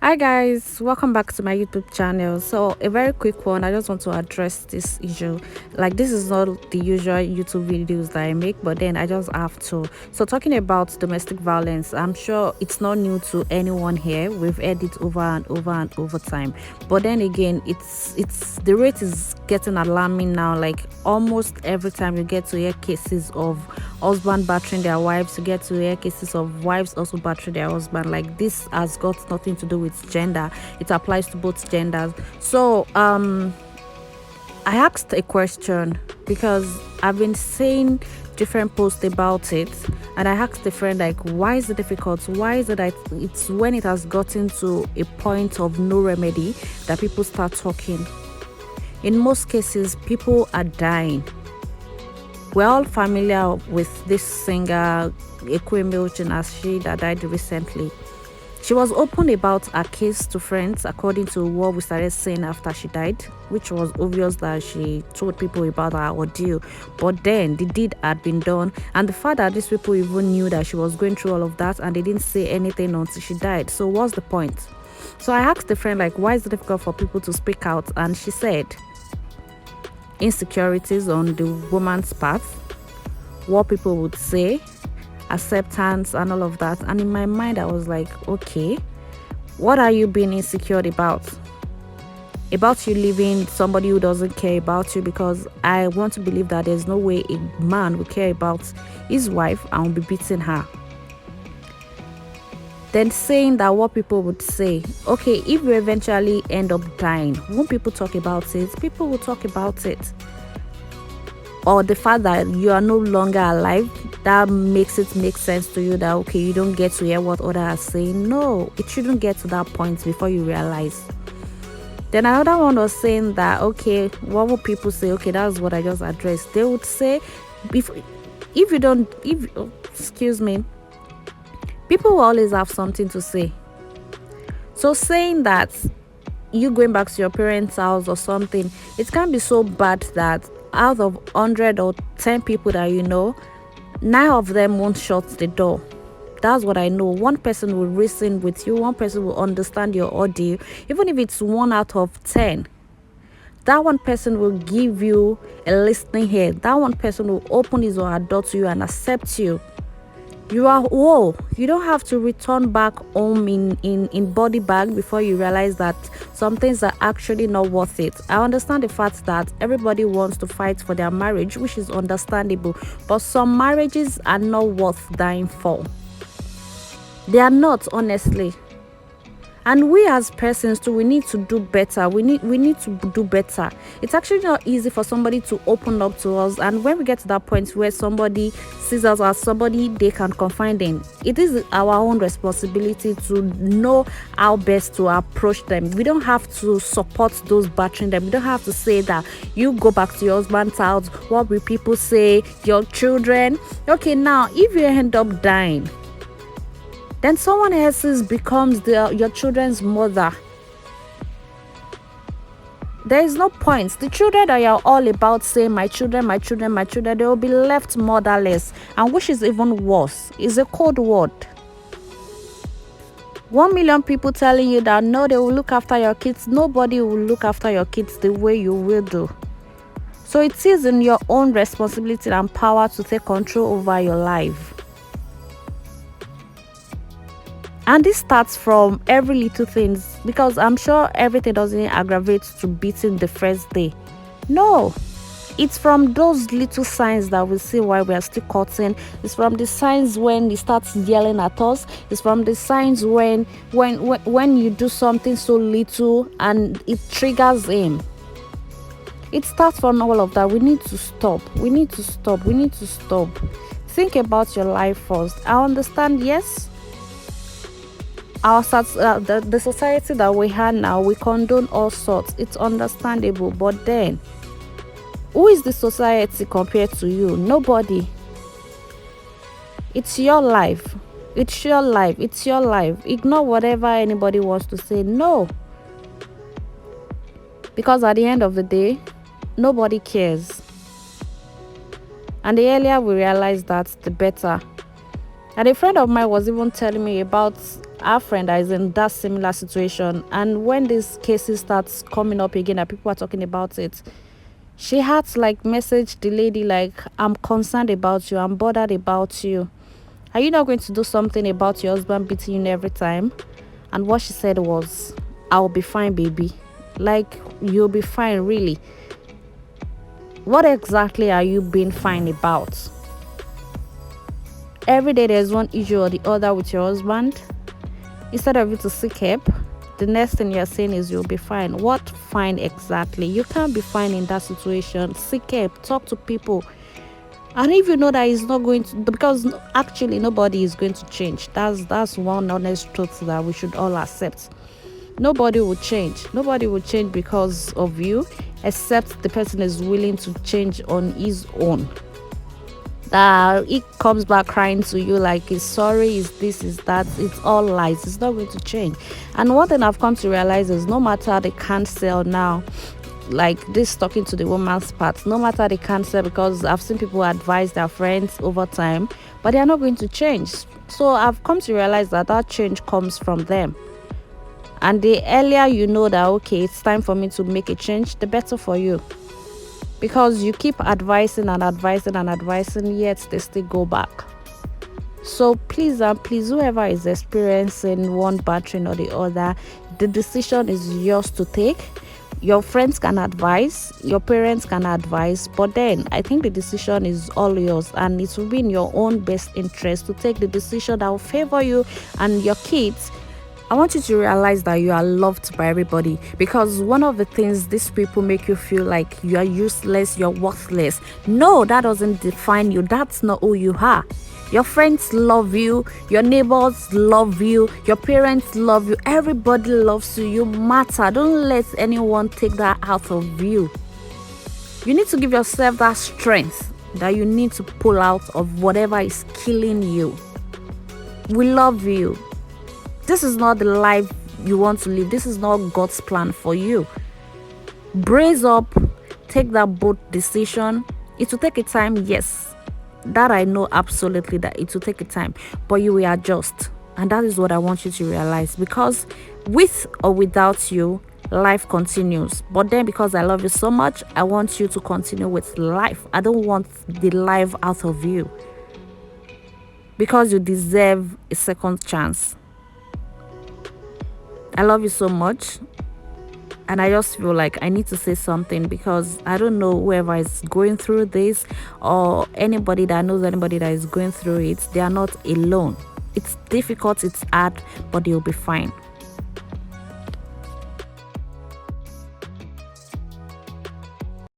Hi guys, welcome back to my YouTube channel. So a very quick one, I just want to address this issue. Like, this is not the usual YouTube videos that I make, but then I just have to. So talking about domestic violence, I'm sure it's not new to anyone here. We've heard it over and over and over time, but then again, it's the rate is getting alarming now. Like, almost every time you get to hear cases of husband battering their wives, you get to hear cases of wives also battering their husband. Like, this has got nothing to do with gender. It applies to both genders. So I asked a question because I've been seeing different posts about it, and I asked a friend, like, why is it difficult? Why is it that it's when it has gotten to a point of no remedy that people start talking? In most cases, people are dying. We're all familiar with this singer Ekweme as she that died recently. She was open about her case to friends, according to what we started saying after she died, which was obvious that she told people about her ordeal. But then the deed had been done, and the fact that these people even knew that she was going through all of that and they didn't say anything until she died. So what's the point? So I asked the friend, like, why is it difficult for people to speak out? And she said insecurities on the woman's part, what people would say, acceptance and all of that. And in my mind I was like, okay, what are you being insecure about you leaving somebody who doesn't care about you? Because I want to believe that there's no way a man will care about his wife and will be beating her. Then saying that what people would say, okay, if you eventually end up dying, won't people talk about it? People will talk about it. Or the fact that you are no longer alive, that makes it make sense to you that, okay, you don't get to hear what others are saying. No, it shouldn't get to that point before you realize. Then another one was saying that, okay, what would people say? Okay, that's what I just addressed. They would say, if you don't, excuse me, people will always have something to say. So saying that you going back to your parents' house or something, it can be so bad that out of 100 or 10 people that you know, 9 of them won't shut the door. That's what I know. One person will reason with you, one person will understand your audio. Even if it's 1 out of 10, that one person will give you a listening ear. That one person will open his or her door to you and accept you. You are whole. You don't have to return back home in body bag before you realize that some things are actually not worth it. I understand the fact that everybody wants to fight for their marriage, which is understandable, but some marriages are not worth dying for. They are not, honestly. And we as persons too, we need to do better. We need to do better. It's actually not easy for somebody to open up to us, and when we get to that point where somebody sees us as somebody they can confide in, it is our own responsibility to know how best to approach them. We don't have to support those battering them. We don't have to say that you go back to your husband's house, what will people say, your children. Okay, now if you end up dying, then someone else's becomes your children's mother. There is no point. The children that you're all about saying, my children, my children, my children, they will be left motherless. And which is even worse, is a code word. 1 million people telling you that no, they will look after your kids. Nobody will look after your kids the way you will do. So it is in your own responsibility and power to take control over your life. And this starts from every little things, because I'm sure everything doesn't aggravate to beating the first day. No, it's from those little signs that we see while we are still cutting. It's from the signs when he starts yelling at us. It's from the signs when you do something so little and it triggers him. It starts from all of that. We need to stop. We need to stop. We need to stop. Think about your life first. I understand, yes, the society that we have now, we condone all sorts. It's understandable, but then who is the society compared to you? Nobody. It's your life. It's your life. It's your life. Ignore whatever anybody wants to say. No, because at the end of the day, nobody cares. And the earlier we realize that, the better. And a friend of mine was even telling me about our friend that is in that similar situation, and when these cases starts coming up again and people are talking about it, she had to like message the lady like, I'm concerned about you, I'm bothered about you. Are you not going to do something about your husband beating you every time? And what she said was, I'll be fine, baby. Like, you'll be fine, really. What exactly are you being fine about? Every day there's one issue or the other with your husband. Instead of you to seek help, the next thing you're saying is you'll be fine. What fine exactly? You can't be fine in that situation. Seek help, talk to people. And if you know that it's not going to, because actually nobody is going to change. That's one honest truth that we should all accept. Nobody will change. Nobody will change because of you, except the person is willing to change on his own. It comes back crying to you like it's sorry, is this, is that, it's all lies. It's not going to change. And one thing I've come to realize is no matter the cancel now, like this talking to the woman's part, no matter the cancel, because I've seen people advise their friends over time, but they are not going to change. So I've come to realize that change comes from them. And the earlier you know that, okay, it's time for me to make a change, the better for you. Because you keep advising and advising and advising, yet they still go back. So please, whoever is experiencing one bad thing or the other, the decision is yours to take. Your friends can advise, your parents can advise, but then I think the decision is all yours, and it will be in your own best interest to take the decision that will favor you and your kids. I want you to realize that you are loved by everybody, because one of the things these people make you feel like you are useless, you're worthless. No, that doesn't define you. That's not who you are. Your friends love you, your neighbors love you, your parents love you, everybody loves you. You matter. Don't let anyone take that out of you. You need to give yourself that strength that you need to pull out of whatever is killing you. We love you. This is not the life you want to live. This is not God's plan for you. Brace up, take that bold decision. It will take a time, yes. That I know absolutely, that it will take a time, but you will adjust. And that is what I want you to realize, because with or without you, life continues. But then because I love you so much, I want you to continue with life. I don't want the life out of you, because you deserve a second chance. I love you so much, and I just feel like I need to say something, because I don't know whoever is going through this, or anybody that knows anybody that is going through it. They are not alone. It's difficult, it's hard, but they'll be fine.